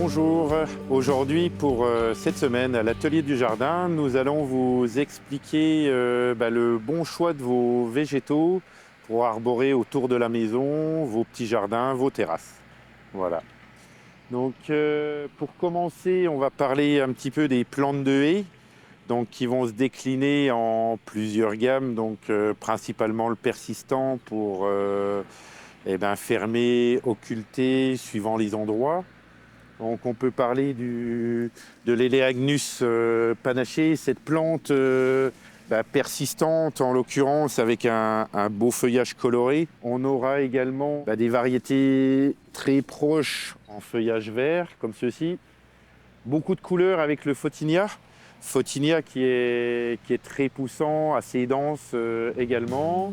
Bonjour, aujourd'hui pour cette semaine à l'atelier du jardin, nous allons vous expliquer le bon choix de vos végétaux pour arborer autour de la maison, vos petits jardins, vos terrasses. Voilà. Donc pour commencer, on va parler un petit peu des plantes de haies, donc qui vont se décliner en plusieurs gammes, donc principalement le persistant pour fermer, occulter, suivant les endroits. Donc on peut parler de l'Elaeagnus panaché, cette plante persistante en l'occurrence avec un beau feuillage coloré. On aura également des variétés très proches en feuillage vert comme ceci. Beaucoup de couleurs avec le Photinia. Photinia qui est très poussant, assez dense également.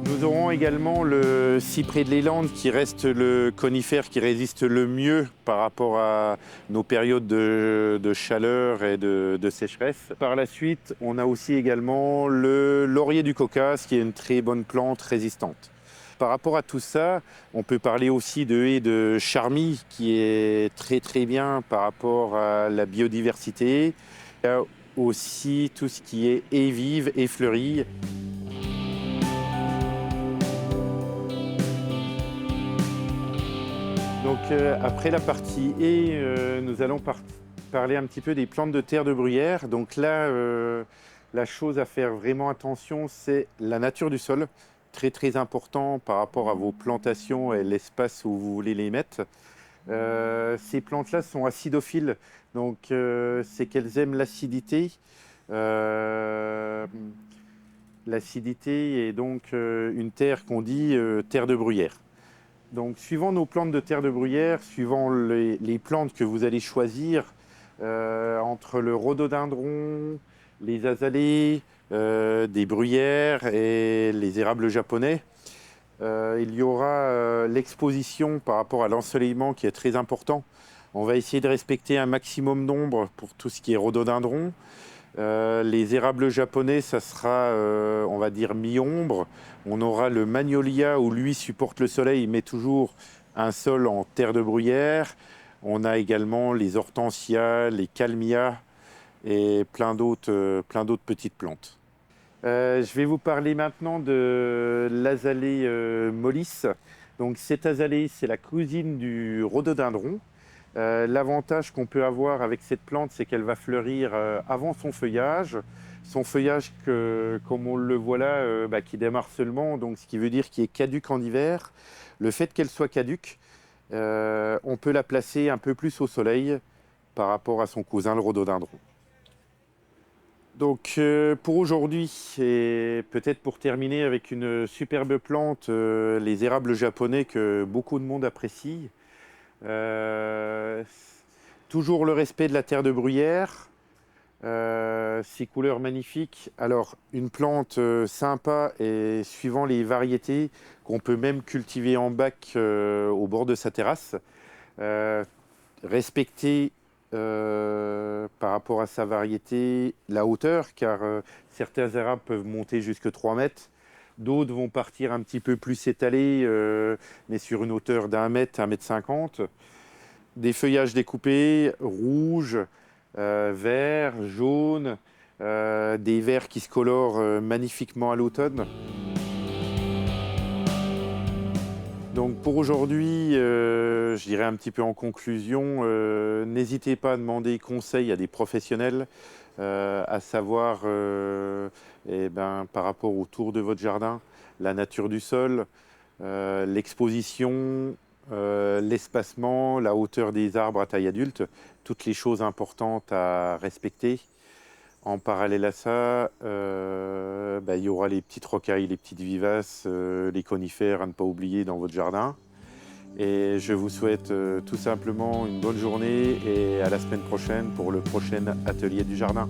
Nous aurons également le cyprès de Leyland qui reste le conifère qui résiste le mieux par rapport à nos périodes de chaleur et de sécheresse. Par la suite, on a aussi également le laurier du Caucase qui est une très bonne plante résistante. Par rapport à tout ça, on peut parler aussi de haies de charmille qui est très bien par rapport à la biodiversité. Il y a aussi tout ce qui est haies vives et fleuries. Donc après la partie haies, nous allons parler un petit peu des plantes de terre de bruyère. Donc là, la chose à faire vraiment attention, c'est la nature du sol. Très important par rapport à vos plantations et l'espace où vous voulez les mettre. Ces plantes-là sont acidophiles, donc c'est qu'elles aiment l'acidité. L'acidité est donc une terre qu'on dit terre de bruyère. Donc, suivant nos plantes de terre de bruyère, suivant les plantes que vous allez choisir, entre le rhododendron, les azalées, des bruyères et les érables japonais, il y aura l'exposition par rapport à l'ensoleillement qui est très important. On va essayer de respecter un maximum d'ombre pour tout ce qui est rhododendron. Les érables japonais, ça sera, on va dire, mi-ombre. On aura le magnolia où lui supporte le soleil, mais toujours un sol en terre de bruyère. On a également les hortensias, les calmias et plein d'autres petites plantes. Je vais vous parler maintenant de l'azalée mollis. Donc cette azalée, c'est la cousine du rhododendron. L'avantage qu'on peut avoir avec cette plante, c'est qu'elle va fleurir avant son feuillage. Son feuillage, comme on le voit là, qui démarre seulement, donc ce qui veut dire qu'il est caduc en hiver. Le fait qu'elle soit caduque, on peut la placer un peu plus au soleil par rapport à son cousin, le rhododendron. Donc pour aujourd'hui, et peut-être pour terminer avec une superbe plante, les érables japonais que beaucoup de monde apprécie. Toujours le respect de la terre de bruyère, ces couleurs magnifiques. Alors une plante sympa et suivant les variétés qu'on peut même cultiver en bac au bord de sa terrasse. Respecter par rapport à sa variété la hauteur car certains érables peuvent monter jusqu'à 3 mètres. D'autres vont partir un petit peu plus étalés, mais sur une hauteur d'1 mètre, 1 mètre 50. Des feuillages découpés, rouges, verts, jaunes, des verts qui se colorent magnifiquement à l'automne. Donc pour aujourd'hui, je dirais un petit peu en conclusion, n'hésitez pas à demander conseil à des professionnels, à savoir par rapport au tour de votre jardin, la nature du sol, l'exposition, l'espacement, la hauteur des arbres à taille adulte, toutes les choses importantes à respecter. En parallèle à ça, il y aura les petites rocailles, les petites vivaces, les conifères à ne pas oublier dans votre jardin. Et je vous souhaite tout simplement une bonne journée et à la semaine prochaine pour le prochain atelier du jardin.